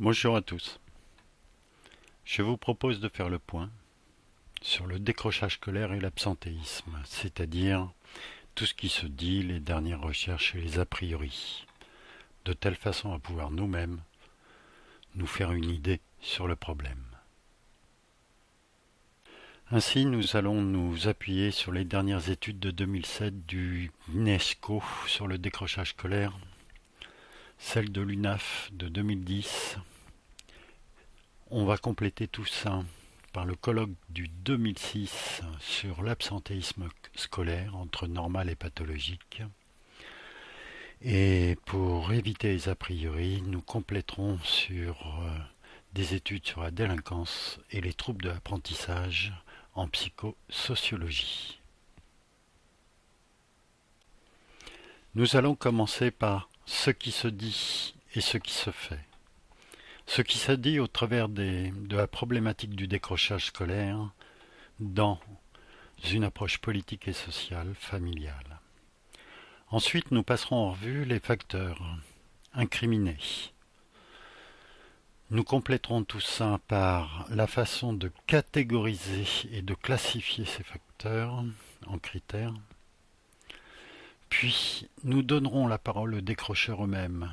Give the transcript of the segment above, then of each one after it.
Bonjour à tous. Je vous propose de faire le point sur le décrochage scolaire et l'absentéisme, c'est-à-dire tout ce qui se dit, les dernières recherches et les a priori, de telle façon à pouvoir nous-mêmes nous faire une idée sur le problème. Ainsi, nous allons nous appuyer sur les dernières études de 2007 du UNESCO sur le décrochage scolaire, celle de l'UNAF de 2010. On va compléter tout ça par le colloque du 2006 sur l'absentéisme scolaire entre normal et pathologique. Et pour éviter les a priori, nous compléterons sur des études sur la délinquance et les troubles de l'apprentissage en psychosociologie. Nous allons commencer par ce qui se dit et ce qui se fait. Ce qui se dit au travers de la problématique du décrochage scolaire dans une approche politique et sociale, familiale. Ensuite, nous passerons en revue les facteurs incriminés. Nous compléterons tout ça par la façon de catégoriser et de classifier ces facteurs en critères. Puis, nous donnerons la parole aux décrocheurs eux-mêmes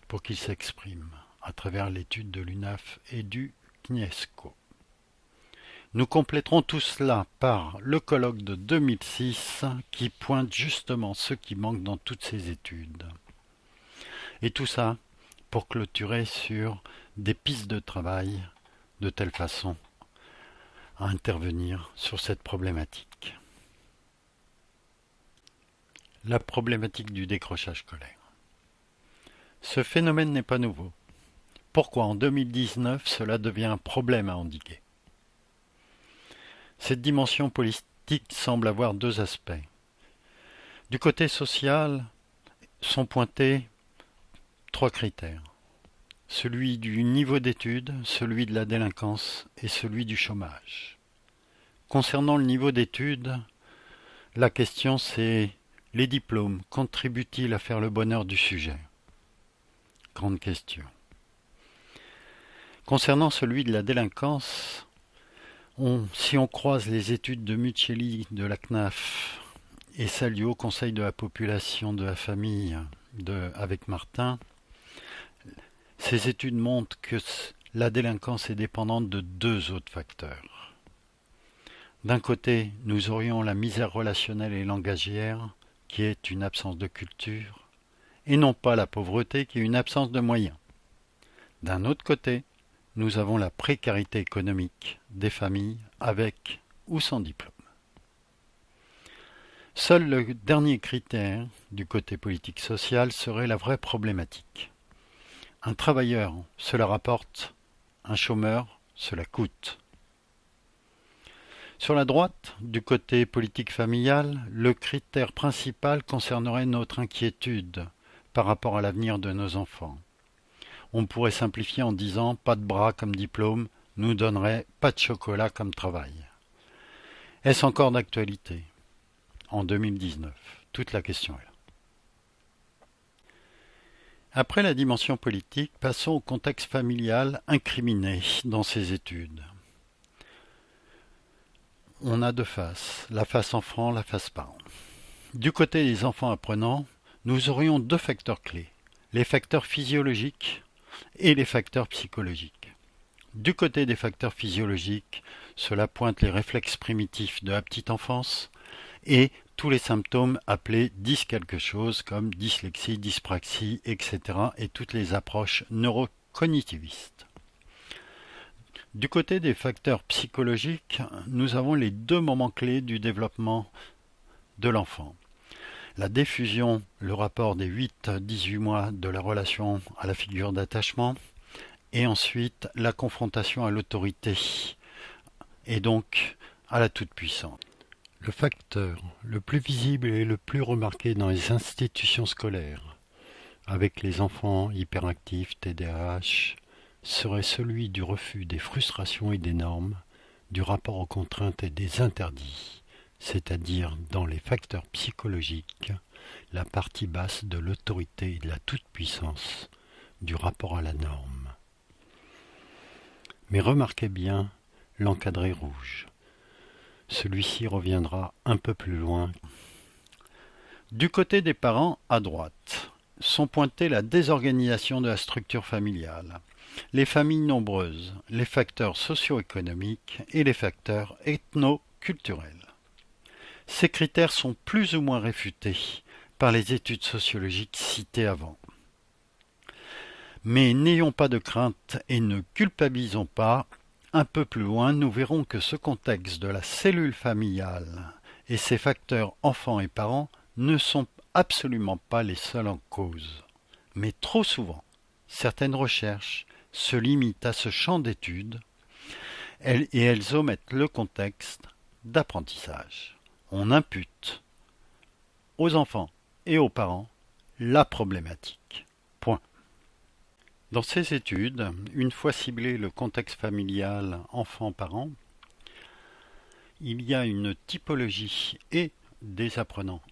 pour qu'ils s'expriment à travers l'étude de l'UNAF et du UNESCO. Nous compléterons tout cela par le colloque de 2006 qui pointe justement ce qui manque dans toutes ces études. Et tout ça pour clôturer sur des pistes de travail de telle façon à intervenir sur cette problématique. La problématique du décrochage scolaire. Ce phénomène n'est pas nouveau. Pourquoi en 2019 cela devient un problème à endiguer? Cette dimension politique semble avoir deux aspects. Du côté social sont pointés trois critères. Celui du niveau d'études, celui de la délinquance et celui du chômage. Concernant le niveau d'études, la question c'est: les diplômes contribuent-ils à faire le bonheur du sujet? Grande question. Concernant celui de la délinquance, si on croise les études de Muccelli de la CNAF et celles du Haut Conseil de la population de la famille avec Martin, ces études montrent que la délinquance est dépendante de deux autres facteurs. D'un côté, nous aurions la misère relationnelle et langagière, qui est une absence de culture, et non pas la pauvreté, qui est une absence de moyens. D'un autre côté, nous avons la précarité économique des familles avec ou sans diplôme. Seul le dernier critère du côté politique-social serait la vraie problématique. Un travailleur, cela rapporte; un chômeur, cela coûte. Sur la droite, du côté politique-familial, le critère principal concernerait notre inquiétude par rapport à l'avenir de nos enfants. On pourrait simplifier en disant: pas de bras comme diplôme nous donnerait pas de chocolat comme travail. Est-ce encore d'actualité en 2019? Toute la question est là. Après la dimension politique, passons au contexte familial incriminé dans ces études. On a deux faces, la face enfant, la face parent. Du côté des enfants apprenants, nous aurions deux facteurs clés: les facteurs physiologiques et les facteurs psychologiques. Du côté des facteurs physiologiques, cela pointe les réflexes primitifs de la petite enfance et tous les symptômes appelés dis quelque chose comme dyslexie, dyspraxie, etc. et toutes les approches neurocognitivistes. Du côté des facteurs psychologiques, nous avons les deux moments clés du développement de l'enfant. La diffusion, le rapport des 8-18 mois de la relation à la figure d'attachement, et ensuite la confrontation à l'autorité, et donc à la toute-puissance. Le facteur le plus visible et le plus remarqué dans les institutions scolaires, avec les enfants hyperactifs, TDAH, serait celui du refus des frustrations et des normes, du rapport aux contraintes et des interdits, c'est-à-dire dans les facteurs psychologiques, la partie basse de l'autorité et de la toute-puissance, du rapport à la norme. Mais remarquez bien l'encadré rouge. Celui-ci reviendra un peu plus loin. Du côté des parents, à droite, sont pointés la désorganisation de la structure familiale, les familles nombreuses, les facteurs socio-économiques et les facteurs ethno-culturels. Ces critères sont plus ou moins réfutés par les études sociologiques citées avant. Mais n'ayons pas de crainte et ne culpabilisons pas. Un peu plus loin, nous verrons que ce contexte de la cellule familiale et ses facteurs enfants et parents ne sont absolument pas les seuls en cause. Mais trop souvent, certaines recherches se limitent à ce champ d'études et elles omettent le contexte d'apprentissage. On impute aux enfants et aux parents la problématique. Point. Dans ces études, une fois ciblé le contexte familial enfant-parent, il y a une typologie et des apprenants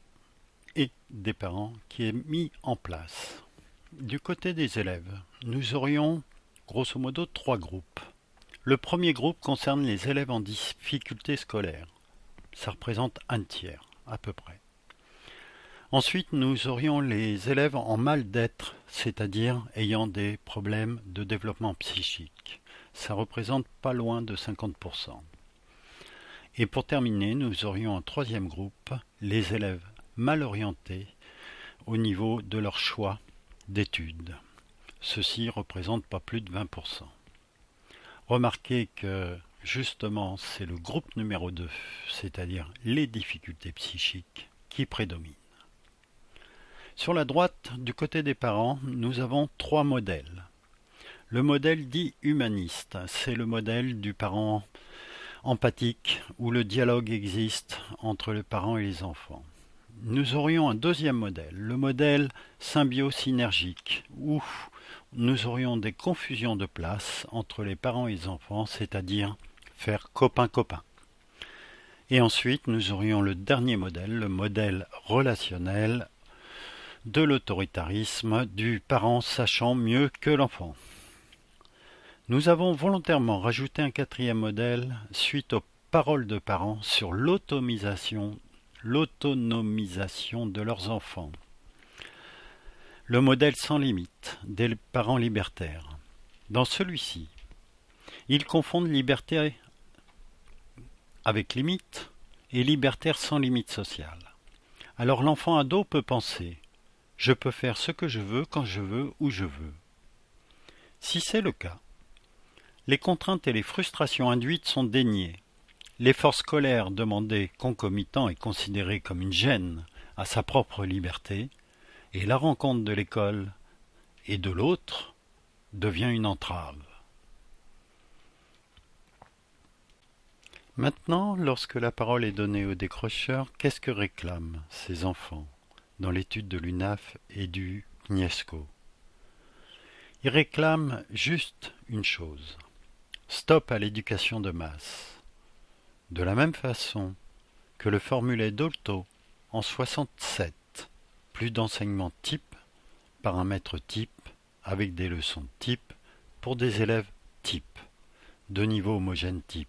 et des parents qui est mis en place. Du côté des élèves, nous aurions grosso modo 3 groupes. Le premier groupe concerne les élèves en difficulté scolaire. Ça représente un tiers à peu près. Ensuite, nous aurions les élèves en mal-d'être, c'est-à-dire ayant des problèmes de développement psychique. Ça représente pas loin de 50%. Et pour terminer, nous aurions un troisième groupe, les élèves mal orientés au niveau de leur choix d'études. Ceci représente pas plus de 20%. Remarquez que justement c'est le groupe numéro 2, c'est-à-dire les difficultés psychiques, qui prédominent. Sur la droite, du côté des parents, nous avons 3 modèles. Le modèle dit humaniste, c'est le modèle du parent empathique, où le dialogue existe entre les parents et les enfants. Nous aurions un deuxième modèle, le modèle symbiosynergique, où nous aurions des confusions de place entre les parents et les enfants, c'est-à-dire faire copain-copain. Et ensuite, nous aurions le dernier modèle, le modèle relationnel, de l'autoritarisme, du parent sachant mieux que l'enfant. Nous avons volontairement rajouté un quatrième modèle suite aux paroles de parents sur l'autonomisation de leurs enfants. Le modèle sans limite des parents libertaires. Dans celui-ci, ils confondent liberté avec limite et libertaire sans limite sociale. Alors l'enfant ado peut penser « Je peux faire ce que je veux, quand je veux, où je veux ». Si c'est le cas, les contraintes et les frustrations induites sont déniées. L'effort scolaire demandé concomitant est considéré comme une gêne à sa propre liberté, et la rencontre de l'école et de l'autre devient une entrave. Maintenant, lorsque la parole est donnée aux décrocheurs, qu'est-ce que réclament ces enfants dans l'étude de l'UNAF et du CNESCO? Ils réclament juste une chose: stop à l'éducation de masse. De la même façon que le formulait Dolto en 67, plus d'enseignement type par un maître type avec des leçons type pour des élèves type, de niveau homogène type.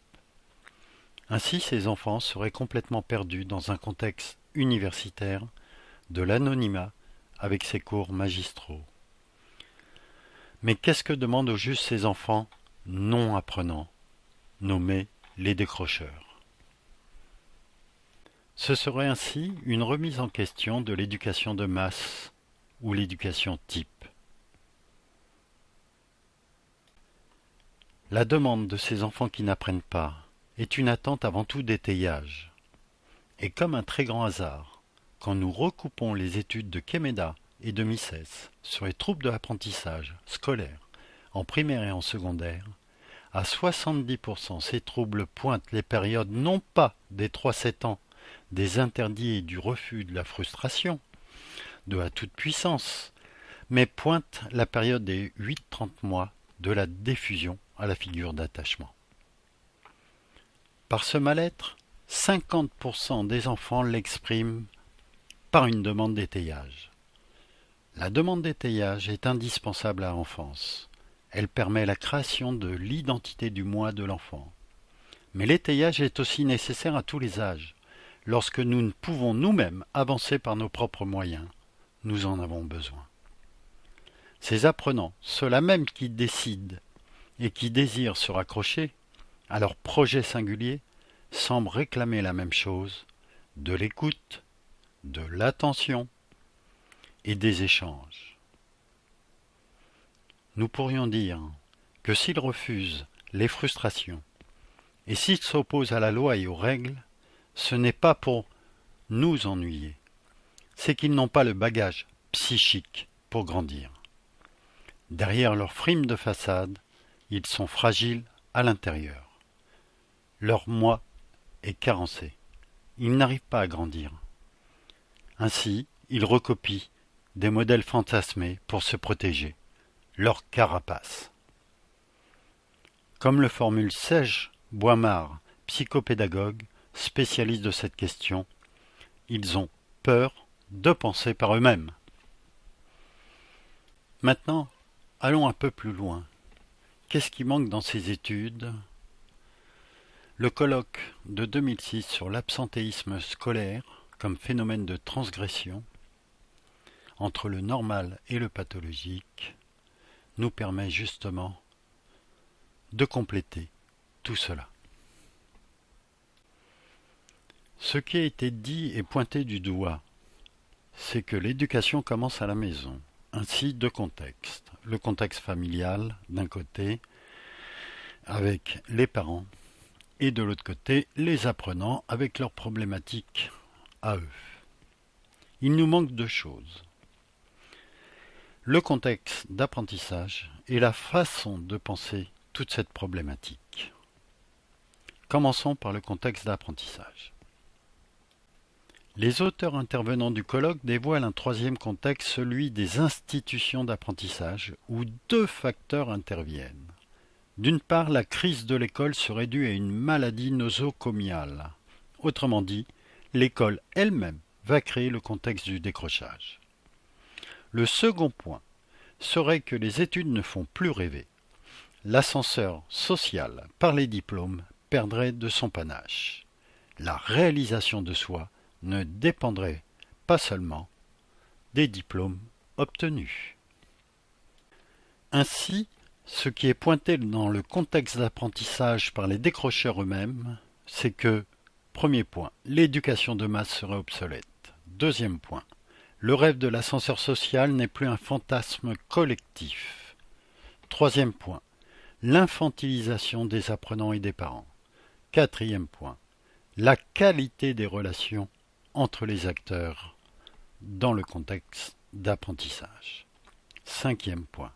Ainsi, ces enfants seraient complètement perdus dans un contexte universitaire de l'anonymat avec ses cours magistraux. Mais qu'est-ce que demandent au juste ces enfants non apprenants, nommés les décrocheurs? Ce serait ainsi une remise en question de l'éducation de masse ou l'éducation type. La demande de ces enfants qui n'apprennent pas est une attente avant tout d'étayage. Et comme un très grand hasard, quand nous recoupons les études de Quéméda et de Misès sur les troubles de l'apprentissage scolaire en primaire et en secondaire, à 70% ces troubles pointent les périodes non pas des 3-7 ans, des interdits et du refus de la frustration, de la toute-puissance, mais pointent la période des 8-30 mois de la diffusion à la figure d'attachement. Par ce mal-être, 50% des enfants l'expriment par une demande d'étayage. La demande d'étayage est indispensable à l'enfance. Elle permet la création de l'identité du moi de l'enfant. Mais l'étayage est aussi nécessaire à tous les âges. Lorsque nous ne pouvons nous-mêmes avancer par nos propres moyens, nous en avons besoin. Ces apprenants, ceux-là même qui décident et qui désirent se raccrocher à leur projet singulier, semblent réclamer la même chose, de l'écoute, de l'attention et des échanges. Nous pourrions dire que s'ils refusent les frustrations et s'ils s'opposent à la loi et aux règles, ce n'est pas pour nous ennuyer, c'est qu'ils n'ont pas le bagage psychique pour grandir. Derrière leur frime de façade, ils sont fragiles à l'intérieur. Leur moi est carencé. Ils n'arrivent pas à grandir. Ainsi, ils recopient des modèles fantasmés pour se protéger, leur carapace. Comme le formule Serge Boimard, psychopédagogue, spécialiste de cette question, ils ont peur de penser par eux-mêmes. Maintenant, allons un peu plus loin. Qu'est-ce qui manque dans ces études ? Le colloque de 2006 sur l'absentéisme scolaire comme phénomène de transgression entre le normal et le pathologique nous permet justement de compléter tout cela. Ce qui a été dit et pointé du doigt, c'est que l'éducation commence à la maison. Ainsi, deux contextes. Le contexte familial, d'un côté, avec les parents, et de l'autre côté, les apprenants, avec leurs problématiques à eux. Il nous manque deux choses. Le contexte d'apprentissage et la façon de penser toute cette problématique. Commençons par le contexte d'apprentissage. Les auteurs intervenants du colloque dévoilent un troisième contexte, celui des institutions d'apprentissage, où deux facteurs interviennent. D'une part, la crise de l'école serait due à une maladie nosocomiale. Autrement dit, l'école elle-même va créer le contexte du décrochage. Le second point serait que les études ne font plus rêver. L'ascenseur social par les diplômes perdrait de son panache. La réalisation de soi ne dépendrait pas seulement des diplômes obtenus. Ainsi, ce qui est pointé dans le contexte d'apprentissage par les décrocheurs eux-mêmes, c'est que, premier point, l'éducation de masse serait obsolète. Deuxième point, le rêve de l'ascenseur social n'est plus un fantasme collectif. Troisième point, l'infantilisation des apprenants et des parents. Quatrième point, la qualité des relations entre les acteurs dans le contexte d'apprentissage. Cinquième point,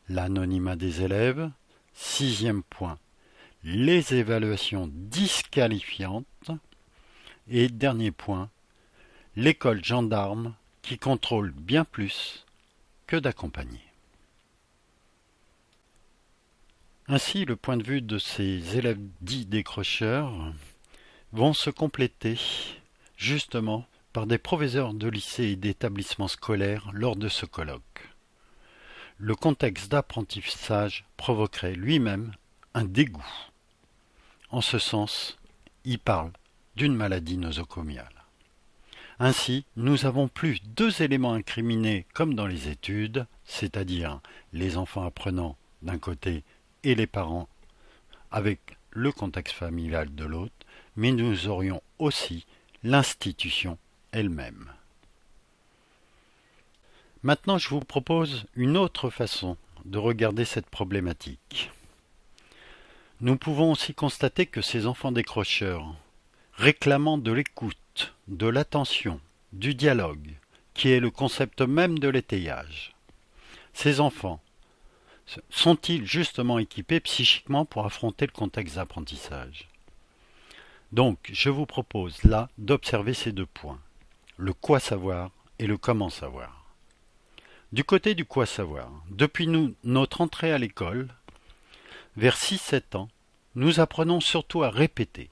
l'anonymat des élèves. Sixième point, les évaluations disqualifiantes. Et dernier point, l'école gendarme qui contrôle bien plus que d'accompagner. Ainsi, le point de vue de ces élèves dits décrocheurs vont se compléter justement par des professeurs de lycée et d'établissements scolaires lors de ce colloque. Le contexte d'apprentissage provoquerait lui-même un dégoût. En ce sens, il parle d'une maladie nosocomiale. Ainsi, nous avons plus deux éléments incriminés comme dans les études, c'est-à-dire les enfants apprenants d'un côté et les parents avec le contexte familial de l'autre, mais nous aurions aussi l'institution elle-même. Maintenant, je vous propose une autre façon de regarder cette problématique. Nous pouvons aussi constater que ces enfants décrocheurs, réclamant de l'écoute, de l'attention, du dialogue, qui est le concept même de l'étayage, ces enfants sont-ils justement équipés psychiquement pour affronter le contexte d'apprentissage ? Donc, je vous propose là d'observer ces deux points, le quoi savoir et le comment savoir. Du côté du quoi savoir, depuis notre entrée à l'école, vers 6-7 ans, nous apprenons surtout à répéter.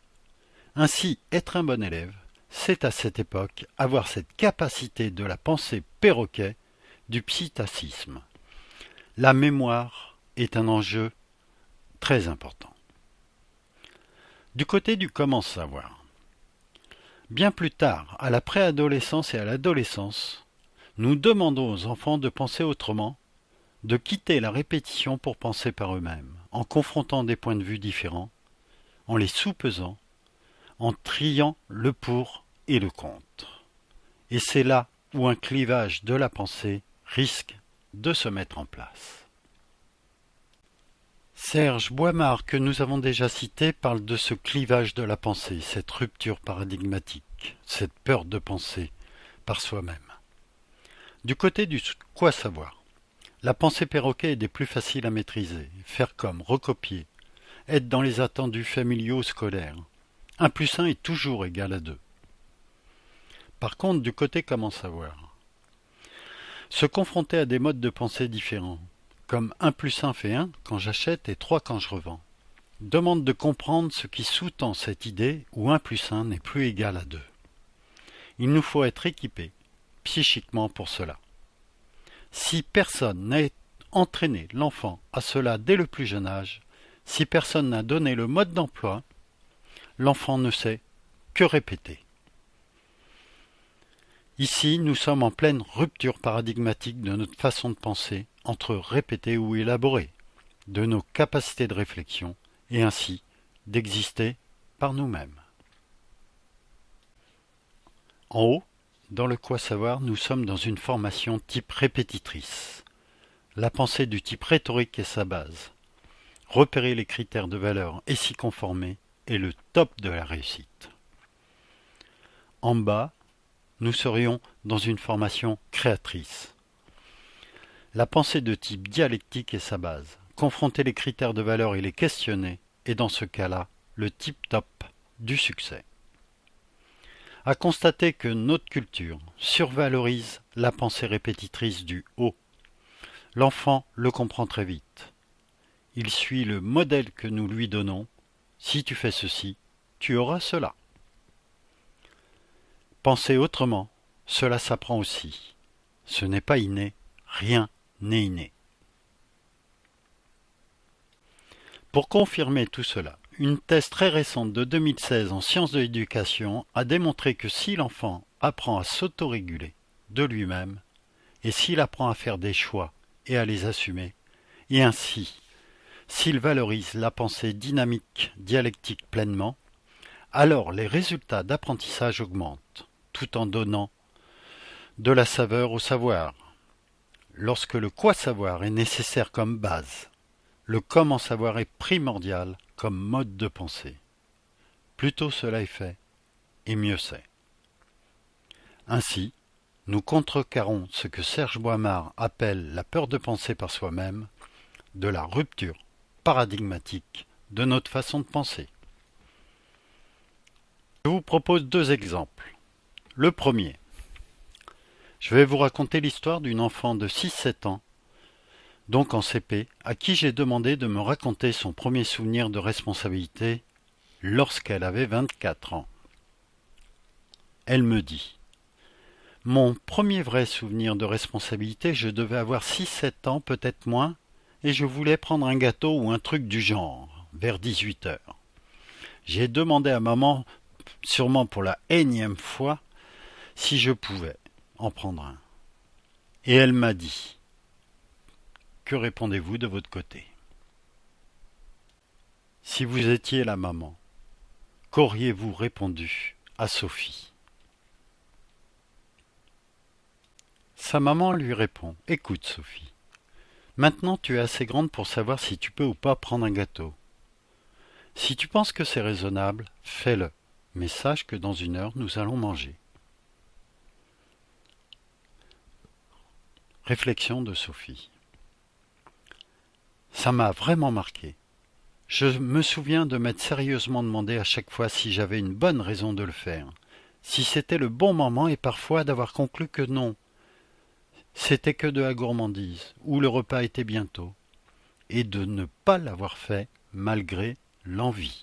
Ainsi, être un bon élève, c'est à cette époque avoir cette capacité de la pensée perroquet, du psittacisme. La mémoire est un enjeu très important. Du côté du comment savoir, bien plus tard, à la préadolescence et à l'adolescence, nous demandons aux enfants de penser autrement, de quitter la répétition pour penser par eux-mêmes, en confrontant des points de vue différents, en les soupesant, en triant le pour et le contre. Et c'est là où un clivage de la pensée risque de se mettre en place. Serge Boimard, que nous avons déjà cité, parle de ce clivage de la pensée, cette rupture paradigmatique, cette peur de penser par soi-même. Du côté du quoi savoir, la pensée perroquet est des plus faciles à maîtriser, faire comme, recopier, être dans les attendus familiaux scolaires. 1 plus 1 est toujours égal à 2. Par contre, du côté comment savoir, se confronter à des modes de pensée différents, comme 1 plus 1 fait 1 quand j'achète et 3 quand je revends, demande de comprendre ce qui sous-tend cette idée où 1 plus 1 n'est plus égal à 2. Il nous faut être équipés psychiquement pour cela. Si personne n'a entraîné l'enfant à cela dès le plus jeune âge, si personne n'a donné le mode d'emploi, l'enfant ne sait que répéter. Ici, nous sommes en pleine rupture paradigmatique de notre façon de penser entre répéter ou élaborer, de nos capacités de réflexion et ainsi d'exister par nous-mêmes. En haut, dans le quoi savoir, nous sommes dans une formation type répétitrice. La pensée du type rhétorique est sa base. Repérer les critères de valeur et s'y conformer est le top de la réussite. En bas, nous serions dans une formation créatrice. La pensée de type dialectique est sa base. Confronter les critères de valeur et les questionner est dans ce cas-là le type top du succès. À constater que notre culture survalorise la pensée répétitrice du haut. L'enfant le comprend très vite. Il suit le modèle que nous lui donnons. Si tu fais ceci, tu auras cela. Penser autrement, cela s'apprend aussi. Ce n'est pas inné, rien n'est inné. Pour confirmer tout cela, une thèse très récente de 2016 en sciences de l'éducation a démontré que si l'enfant apprend à s'autoréguler de lui-même, et s'il apprend à faire des choix et à les assumer, et ainsi, s'il valorise la pensée dynamique, dialectique pleinement, alors les résultats d'apprentissage augmentent, tout en donnant de la saveur au savoir. Lorsque le quoi savoir est nécessaire comme base, le comment savoir est primordial comme mode de pensée. Plus tôt cela est fait, et mieux c'est. Ainsi, nous contrecarrons ce que Serge Boimard appelle la peur de penser par soi-même, de la rupture paradigmatique de notre façon de penser. Je vous propose 2 exemples. Le premier, je vais vous raconter l'histoire d'une enfant de 6-7 ans, donc en CP, à qui j'ai demandé de me raconter son premier souvenir de responsabilité lorsqu'elle avait 24 ans. Elle me dit: mon premier vrai souvenir de responsabilité, je devais avoir 6-7 ans, peut-être moins, et je voulais prendre un gâteau ou un truc du genre, vers 18 heures. J'ai demandé à maman, sûrement pour la énième fois, si je pouvais en prendre un. Et elle m'a dit: que répondez-vous de votre côté? Si vous étiez la maman, qu'auriez-vous répondu à Sophie? Sa maman lui répond: écoute Sophie, maintenant tu es assez grande pour savoir si tu peux ou pas prendre un gâteau. Si tu penses que c'est raisonnable, fais-le, mais sache que dans 1 heure nous allons manger. Réflexion de Sophie. Ça m'a vraiment marqué. Je me souviens de m'être sérieusement demandé à chaque fois si j'avais une bonne raison de le faire, si c'était le bon moment et parfois d'avoir conclu que non, c'était que de la gourmandise, ou le repas était bientôt, et de ne pas l'avoir fait malgré l'envie.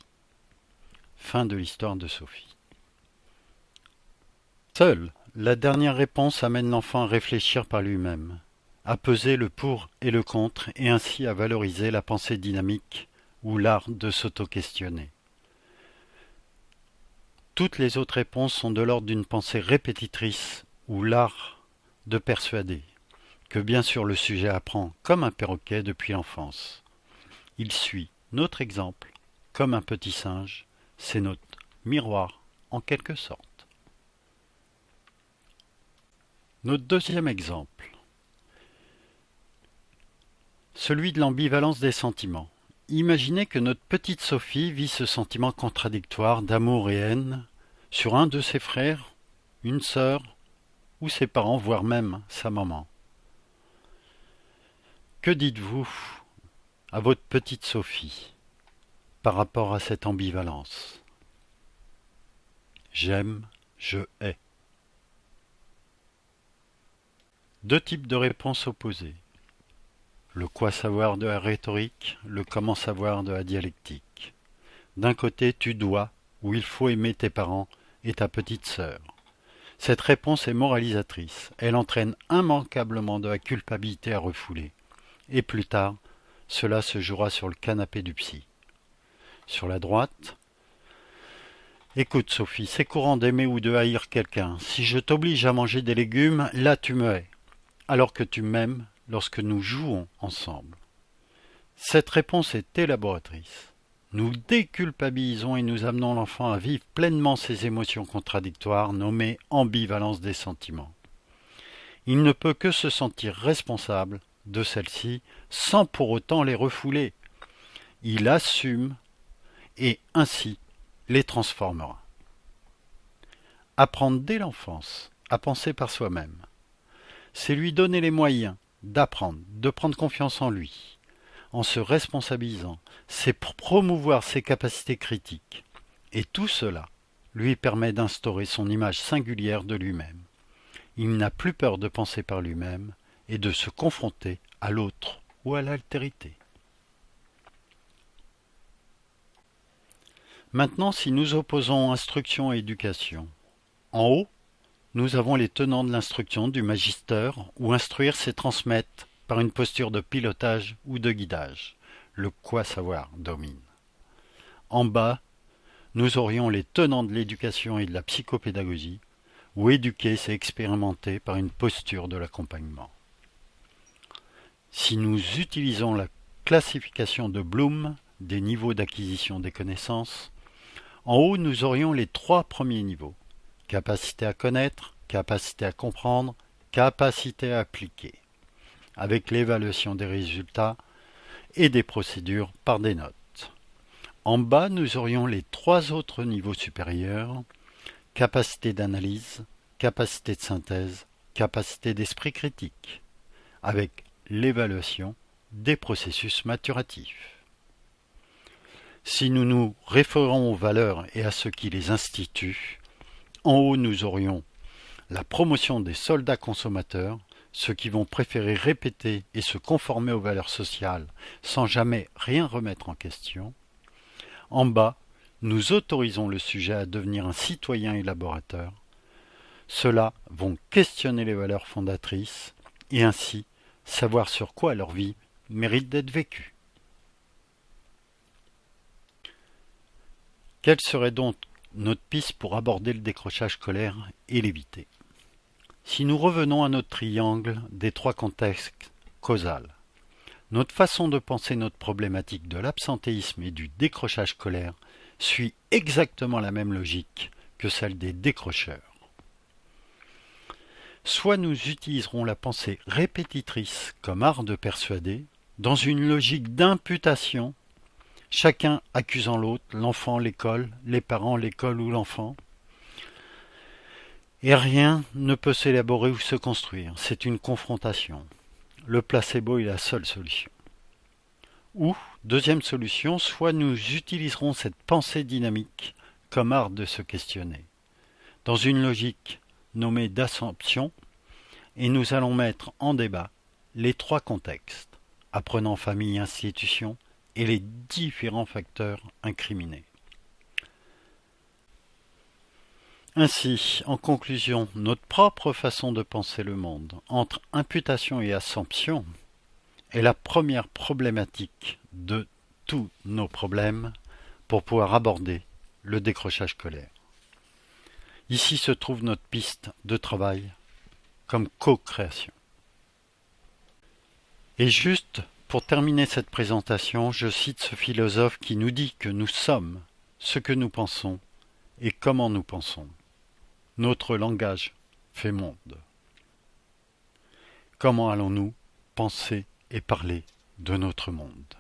Fin de l'histoire de Sophie. Seule la dernière réponse amène l'enfant à réfléchir par lui-même, à peser le pour et le contre et ainsi à valoriser la pensée dynamique ou l'art de s'auto-questionner. Toutes les autres réponses sont de l'ordre d'une pensée répétitrice ou l'art de persuader, que bien sûr le sujet apprend comme un perroquet depuis l'enfance. Il suit notre exemple comme un petit singe, c'est notre miroir en quelque sorte. Notre deuxième exemple, celui de l'ambivalence des sentiments. Imaginez que notre petite Sophie vit ce sentiment contradictoire d'amour et haine sur un de ses frères, une sœur ou ses parents, voire même sa maman. Que dites-vous à votre petite Sophie par rapport à cette ambivalence? J'aime, je hais. Deux types de réponses opposées. Le quoi savoir de la rhétorique, le comment savoir de la dialectique. D'un côté, tu dois, ou il faut aimer tes parents et ta petite sœur. Cette réponse est moralisatrice, elle entraîne immanquablement de la culpabilité à refouler. Et plus tard, cela se jouera sur le canapé du psy. Sur la droite, écoute Sophie, c'est courant d'aimer ou de haïr quelqu'un. Si je t'oblige à manger des légumes, là tu me hais, alors que tu m'aimes lorsque nous jouons ensemble. Cette réponse est élaboratrice. Nous déculpabilisons et nous amenons l'enfant à vivre pleinement ses émotions contradictoires nommées ambivalence des sentiments. Il ne peut que se sentir responsable de celles-ci sans pour autant les refouler. Il assume et ainsi les transformera. Apprendre dès l'enfance à penser par soi-même, c'est lui donner les moyens d'apprendre, de prendre confiance en lui, en se responsabilisant, c'est pour promouvoir ses capacités critiques. Et tout cela lui permet d'instaurer son image singulière de lui-même. Il n'a plus peur de penser par lui-même et de se confronter à l'autre ou à l'altérité. Maintenant, si nous opposons instruction et éducation, en haut, nous avons les tenants de l'instruction du magister où instruire c'est transmettre par une posture de pilotage ou de guidage. Le quoi savoir domine. En bas, nous aurions les tenants de l'éducation et de la psychopédagogie où éduquer c'est expérimenter par une posture de l'accompagnement. Si nous utilisons la classification de Bloom des niveaux d'acquisition des connaissances, en haut nous aurions les trois premiers niveaux. Capacité à connaître, capacité à comprendre, capacité à appliquer, avec l'évaluation des résultats et des procédures par des notes. En bas, nous aurions les trois autres niveaux supérieurs, capacité d'analyse, capacité de synthèse, capacité d'esprit critique, avec l'évaluation des processus maturatifs. Si nous nous référons aux valeurs et à ce qui les institue, en haut, nous aurions la promotion des soldats consommateurs, ceux qui vont préférer répéter et se conformer aux valeurs sociales sans jamais rien remettre en question. En bas, nous autorisons le sujet à devenir un citoyen élaborateur. Ceux-là vont questionner les valeurs fondatrices et ainsi savoir sur quoi leur vie mérite d'être vécue. Quelle serait donc notre piste pour aborder le décrochage scolaire et l'éviter? Si nous revenons à notre triangle des trois contextes causaux, notre façon de penser notre problématique de l'absentéisme et du décrochage scolaire suit exactement la même logique que celle des décrocheurs. Soit nous utiliserons la pensée répétitrice comme art de persuader, dans une logique d'imputation, chacun accusant l'autre, l'enfant, l'école, les parents, l'école ou l'enfant. Et rien ne peut s'élaborer ou se construire, c'est une confrontation. Le placebo est la seule solution. Ou, deuxième solution, soit nous utiliserons cette pensée dynamique comme art de se questionner, dans une logique nommée d'assumption, et nous allons mettre en débat les trois contextes, apprenant famille et institution, et les différents facteurs incriminés. Ainsi, en conclusion, notre propre façon de penser le monde, entre imputation et assumption, est la première problématique de tous nos problèmes pour pouvoir aborder le décrochage scolaire. Ici se trouve notre piste de travail comme co-création. Et juste pour terminer cette présentation, je cite ce philosophe qui nous dit que nous sommes ce que nous pensons et comment nous pensons. Notre langage fait monde. Comment allons-nous penser et parler de notre monde ?